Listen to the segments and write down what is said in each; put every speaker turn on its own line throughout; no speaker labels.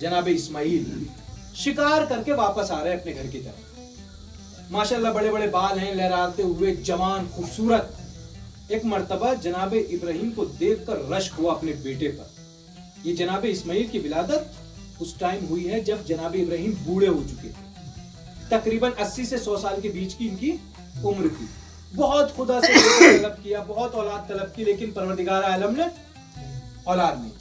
जनाब इस्माइल शिकार करके वापस आ रहे हैं अपने घर की तरफ। माशाल्लाह बड़े बड़े बाल हैं, लहराते हुए, जवान, खूबसूरत। एक मर्तबा जनाब इब्राहिम को देखकर रश्क हुआ अपने बेटे पर। ये जनाब इस्माइल की विलादत उस टाइम हुई है जब जनाब इब्राहिम बूढ़े हो चुके थे। तकरीबन 80 से 100 साल के बीच की इनकी उम्र थी। बहुत खुदा से तलब किया, बहुत औलाद तलब की, लेकिन परवरदिगार आलम ने औलाद नहीं दी।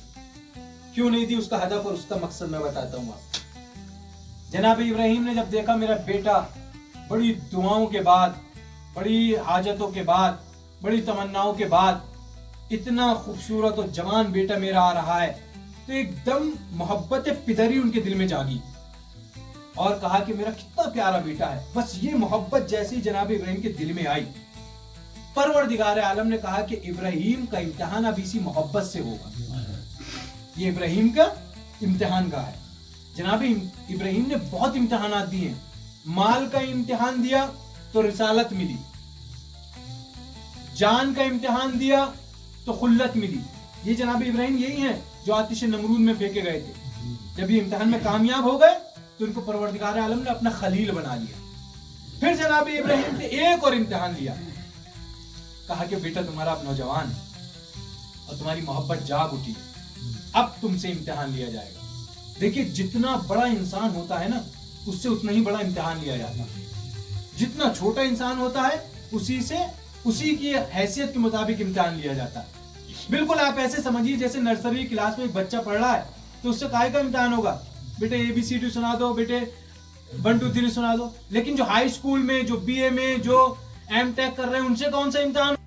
क्यों नहीं दी, उसका हदफ और उसका मकसद मैं बताता हूँ आपको। जनाब इब्राहिम ने जब देखा मेरा बेटा बड़ी दुआओं के बाद, बड़ी हाजतों के बाद, बड़ी तमन्नाओं के बाद इतना खूबसूरत और जवान बेटा मेरा आ रहा है, तो एकदम मोहब्बत पितरी उनके दिल में जागी और कहा कि मेरा कितना प्यारा बेटा है। बस ये मोहब्बत जैसे ही जनाब इब्राहिम के दिल में आई, परवरदिगार आलम ने कहा कि इब्राहिम का इम्तिहान अब इसी मोहब्बत से होगा। ये इब्राहिम का इम्तिहान का है। जनाब इब्राहिम ने बहुत इम्तिहानात दिए। माल का इम्तिहान दिया तो रिसालत मिली, जान का इम्तिहान दिया तो खुल्लत मिली। ये जनाब इब्राहिम यही हैं जो आतिश नमरूद में फेंके गए थे। जब ये इम्तिहान में कामयाब हो गए तो इनको परवरदिगार आलम ने अपना खलील बना लिया। फिर जनाब इब्राहिम ने एक और इम्तिहान लिया, कहा कि बेटा तुम्हारा अब नौजवान है और तुम्हारी मोहब्बत जाग उठी है, अब तुमसे इम्तिहान लिया जाएगा। देखिए जितना बड़ा इंसान होता है ना, उससे उतना ही बड़ा इम्तिहान लिया जाता है। जितना छोटा इंसान होता है उसी की हैसियत के मुताबिक इम्तिहान लिया जाता है। बिल्कुल आप ऐसे समझिए जैसे नर्सरी क्लास में एक बच्चा पढ़ रहा है तो उससे काहे का इम्तिहान होगा, बेटे ABCD सुना दो, बेटे 1 2 3 सुना दो। लेकिन जो हाई स्कूल में, जो BA में, जो M.Tech कर रहे हैं, उनसे कौन सा इम्तिहान?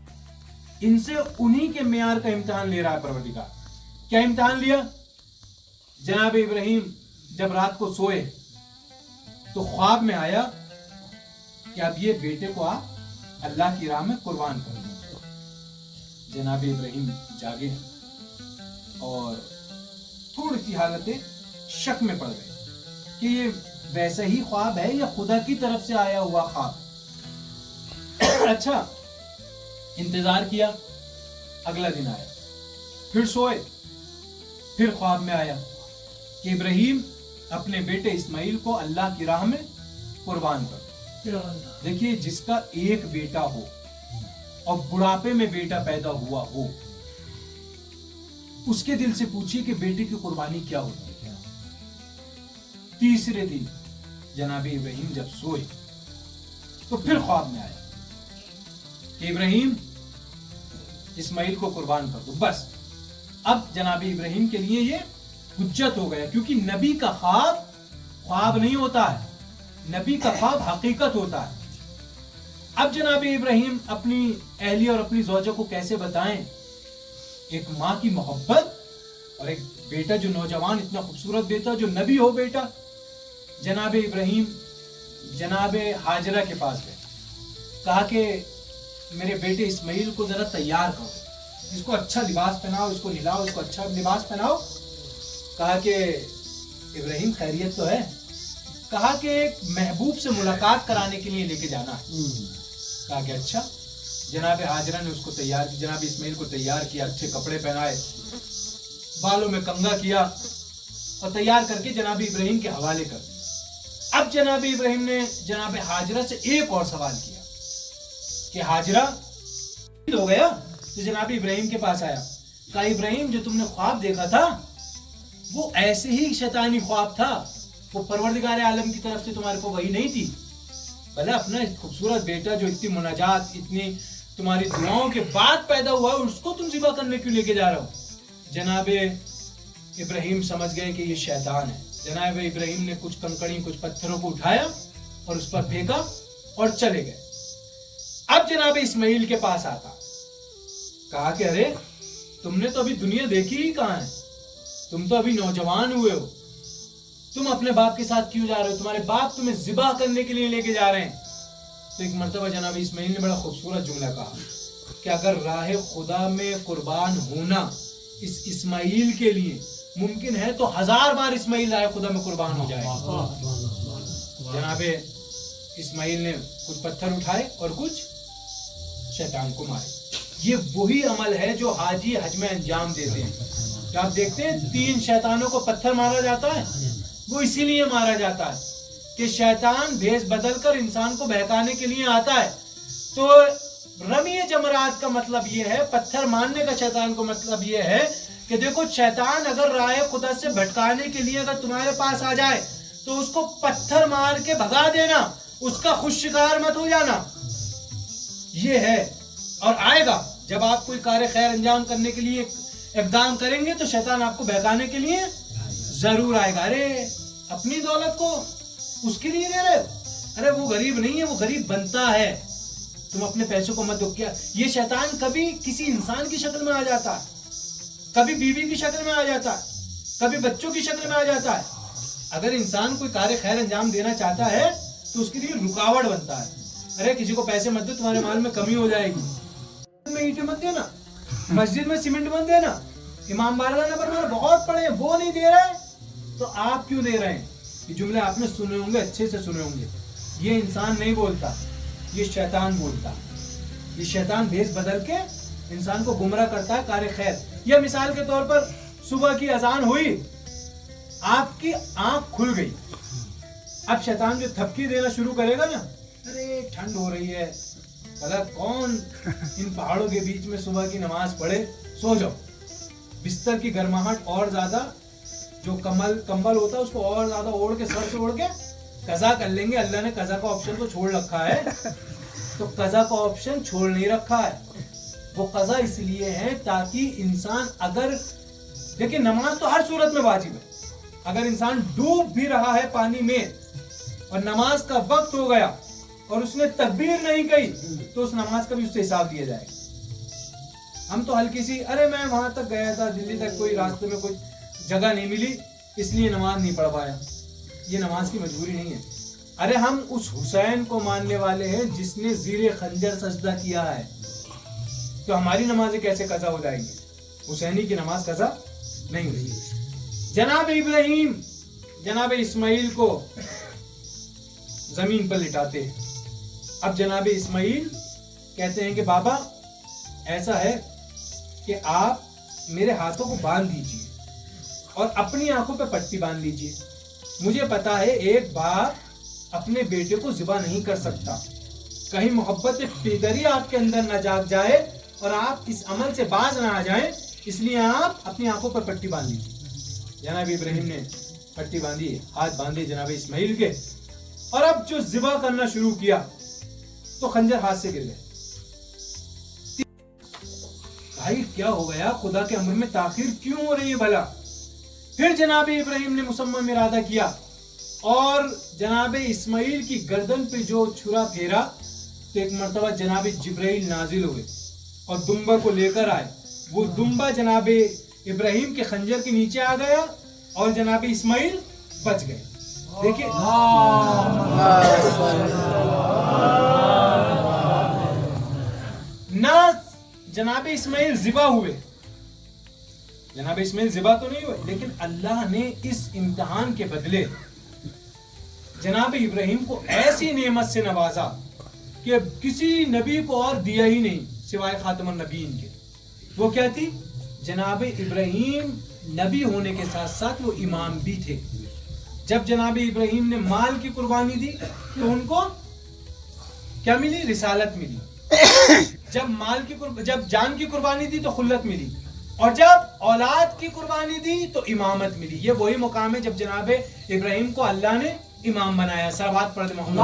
इनसे उन्हीं के मेयार का इम्तिहान ले रहा है परवरदिगार। क्या इम्तिहान लिया? जनाब इब्राहिम जब रात को सोए तो ख्वाब में आया कि अब ये बेटे को आप अल्लाह की राह में कुर्बान कर दो। जनाब इब्राहिम जागे और थोड़ी सी हालतें शक में पड़ गए कि ये वैसा ही ख्वाब है या खुदा की तरफ से आया हुआ ख्वाब। अच्छा, इंतजार किया, अगला दिन आया, फिर सोए, फिर ख्वाब में आया कि इब्राहिम अपने बेटे इस्माइल को अल्लाह की राह में कुर्बान कर। देखिए जिसका एक बेटा हो और बुढ़ापे में बेटा पैदा हुआ हो, उसके दिल से पूछिए कि बेटे की कुर्बानी क्या होती है। तीसरे दिन जनाब इब्राहिम जब सोए तो फिर ख्वाब में आया कि इब्राहिम इस्माइल को कुर्बान कर दो। बस अब जनाब इब्राहिम के लिए ये हुज्जत हो गया, क्योंकि नबी का ख्वाब नहीं होता है, नबी का ख्वाब हकीकत होता है। अब जनाब इब्राहिम अपनी अहली और अपनी ज़ौजा को कैसे बताएं एक माँ की मोहब्बत और एक बेटा जो नौजवान, इतना खूबसूरत बेटा जो नबी हो बेटा। जनाब इब्राहिम जनाब हाजरा के पास गए, कहा कि मेरे बेटे इस्माइल को जरा तैयार करो, इसको अच्छा लिबास पहनाओ, इसको नहलाओ, इसको अच्छा लिबास पहनाओ। कहा कि इब्राहिम खैरियत तो है? कहा कि एक महबूब से मुलाकात कराने के लिए लेके जाना है। कहा कि अच्छा। जनाब हाजरा ने उसको तैयार किया, जनाब इस्माइल को तैयार किया, अच्छे कपड़े पहनाए, बालों में कंघा किया और तैयार करके जनाब इब्राहिम के हवाले कर दिया। अब जनाब इब्राहिम ने जनाब हाजरा से एक और सवाल किया कि हाजरा हो गया? तो जनाब इब्राहिम के पास आया, कहा इब्राहिम जो तुमने ख्वाब देखा था वो ऐसे ही शैतानी ख्वाब था, वो परवरदिगार आलम की तरफ से तुम्हारे को वही नहीं थी। भले अपना खूबसूरत बेटा जो इतनी मुनाजात, इतनी तुम्हारी दुआओं के बाद पैदा हुआ है, उसको तुम ज़िबा करने क्यों लेके जा रहे हो? जनाब इब्राहिम समझ गए कि ये शैतान है। जनाब इब्राहिम ने कुछ कंकड़ी, कुछ पत्थरों को उठाया और उस पर फेंका और चले गए। अब जनाब इस्माइल के पास आता, कहा कि अरे तुमने तो अभी दुनिया देखी ही कहाँ है, तुम तो अभी नौजवान हुए हो, तुम अपने बाप के साथ क्यों जा रहे हो? तुम्हारे बाप तुम्हें ज़िबा करने के लिए लेके जा रहे हैं। तो एक मर्तबा जनाब इस्माइल ने बड़ा खूबसूरत जुमला कहा कि अगर राह खुदा में कुर्बान होना इस इस्माइल के लिए मुमकिन है तो 1000 बार इस्माइल राह खुदा में कुर्बान हो जाएगा। जनाब इस्माइल ने कुछ पत्थर उठाए और कुछ शैतान को मारे। ये वही अमल है जो हाजी हज में अंजाम देते हैं। کہ آپ دیکھتے ہیں 3 شیطانوں کو پتھر مارا جاتا ہے، وہ اسی لیے مارا جاتا ہے کہ شیطان بھیس بدل کر انسان کو بہکانے کے لیے آتا ہے. تو رمی جمرات کا مطلب یہ ہے، پتھر مارنے کا شیطان کو مطلب یہ ہے کہ دیکھو شیطان اگر راہ خدا سے بھٹکانے کے لیے اگر تمہارے پاس آ جائے تو اس کو پتھر مار کے بھگا دینا، اس کا خود شکار مت ہو جانا. یہ ہے، اور آئے گا جب آپ کوئی کار خیر انجام کرنے کے لیے اقدام کریں گے تو شیطان آپ کو بہکانے کے لیے ضرور آئے گا. ارے اپنی دولت کو اس کے لیے دے رہے، ارے وہ غریب نہیں ہے، وہ غریب بنتا ہے، تم اپنے پیسوں کو مت دو. کیا یہ شیطان کبھی کسی انسان کی شکل میں آ جاتا ہے، کبھی بیوی کی شکل میں آ جاتا ہے، کبھی بچوں کی شکل میں آ جاتا ہے. اگر انسان کوئی کار خیر انجام دینا چاہتا ہے تو اس کے لیے رکاوٹ بنتا ہے. ارے کسی کو پیسے مت دو، تمہارے مال میں کمی ہو جائے گی. میں اینٹیں مت دینا، مسجد میں سیمنٹ مت دینا، امام بارگاہ نمبر پر بہت پڑے ہیں وہ نہیں دے رہے تو آپ کیوں دے رہے ہیں؟ یہ جملے آپ نے سنے ہوں گے، اچھے سے سنے ہوں گے. یہ انسان نہیں بولتا، یہ شیطان بولتا. یہ شیطان بھیس بدل کے انسان کو گمراہ کرتا ہے کار خیر. یہ مثال کے طور پر صبح کی اذان ہوئی، آپ کی آنکھ کھل گئی، اب شیطان جو تھپکی دینا شروع کرے گا نا، ارے ٹھنڈ ہو رہی ہے، کون ان پہاڑوں کے بیچ میں صبح کی نماز پڑھے، سو جاؤ. بستر کی گرماہٹ اور زیادہ، جو کمبل ہوتا ہے اس کو اور زیادہ اوڑھ کے، سر سے اوڑھ کے قضا کر لیں گے. اللہ نے قضا کا آپشن تو چھوڑ رکھا ہے، تو قضا کا آپشن چھوڑ نہیں رکھا ہے. وہ قضا اس لیے ہے تاکہ انسان، اگر دیکھیں نماز تو ہر صورت میں واجب ہے، اگر انسان ڈوب بھی رہا ہے پانی میں اور نماز کا وقت ہو گیا اور اس نے تکبیر نہیں کہی تو اس نماز کا بھی اس سے حساب دیا جائے گا. ہم تو ہلکی سی، ارے میں وہاں تک گیا تھا دلی تک، کوئی راستے میں کوئی جگہ نہیں ملی اس لیے نماز نہیں پڑھ پایا، یہ نماز کی مجبوری نہیں ہے. ارے ہم اس حسین کو ماننے والے ہیں جس نے زیر خنجر سجدہ کیا ہے، تو ہماری نمازیں کیسے قضا ہو جائیں گی؟ حسینی کی نماز قضا نہیں ہوئی. جناب ابراہیم جناب اسماعیل کو زمین پر لٹاتے ہیں. اب جناب اسماعیل کہتے ہیں کہ بابا ایسا ہے کہ آپ میرے ہاتھوں کو باندھ دیجئے اور اپنی آنکھوں پہ پٹی باندھ لیجئے. مجھے پتا ہے ایک باپ اپنے بیٹے کو ذبح نہیں کر سکتا، کہیں محبت پیدری آپ کے اندر نہ جاگ جائے اور آپ اس عمل سے باز نہ آ جائیں، اس لیے آپ اپنی آنکھوں پر پٹی باندھ لیجئے. جناب ابراہیم نے پٹی باندھی، ہاتھ باندھے جناب اسماعیل کے، اور اب جو ذبح کرنا شروع کیا تو خنجر ہاتھ سے گر گئے. بھائی کیا ہو گیا؟ خدا کے امر میں تاخیر کیوں ہو رہی ہے بھلا؟ پھر جناب ابراہیم نے مصمم ارادہ کیا اور جناب اسماعیل کی گردن پہ جو چھرا پھیرا تو ایک مرتبہ جناب جبرائیل نازل ہوئے اور دمبا کو لے کر آئے. وہ دمبا جناب ابراہیم کے خنجر کے نیچے آ گیا اور جناب اسماعیل بچ گئے. دیکھیں نہ جناب اسماعیل ذبح ہوئے، جناب اسماعیل ذبح تو نہیں ہوئے، لیکن اللہ نے اس امتحان کے بدلے جناب ابراہیم کو ایسی نعمت سے نوازا کہ کسی نبی کو اور دیا ہی نہیں سوائے خاتم النبیین کے. وہ کیا تھی؟ جناب ابراہیم نبی ہونے کے ساتھ ساتھ وہ امام بھی تھے. جب جناب ابراہیم نے مال کی قربانی دی تو ان کو کیا ملی؟ رسالت ملی. جب جان کی قربانی دی تو خلت ملی، اور جب اولاد کی قربانی دی تو امامت ملی. یہ وہی مقام ہے جب جناب ابراہیم کو اللہ نے امام بنایا. صلوات پڑھ دے محمد.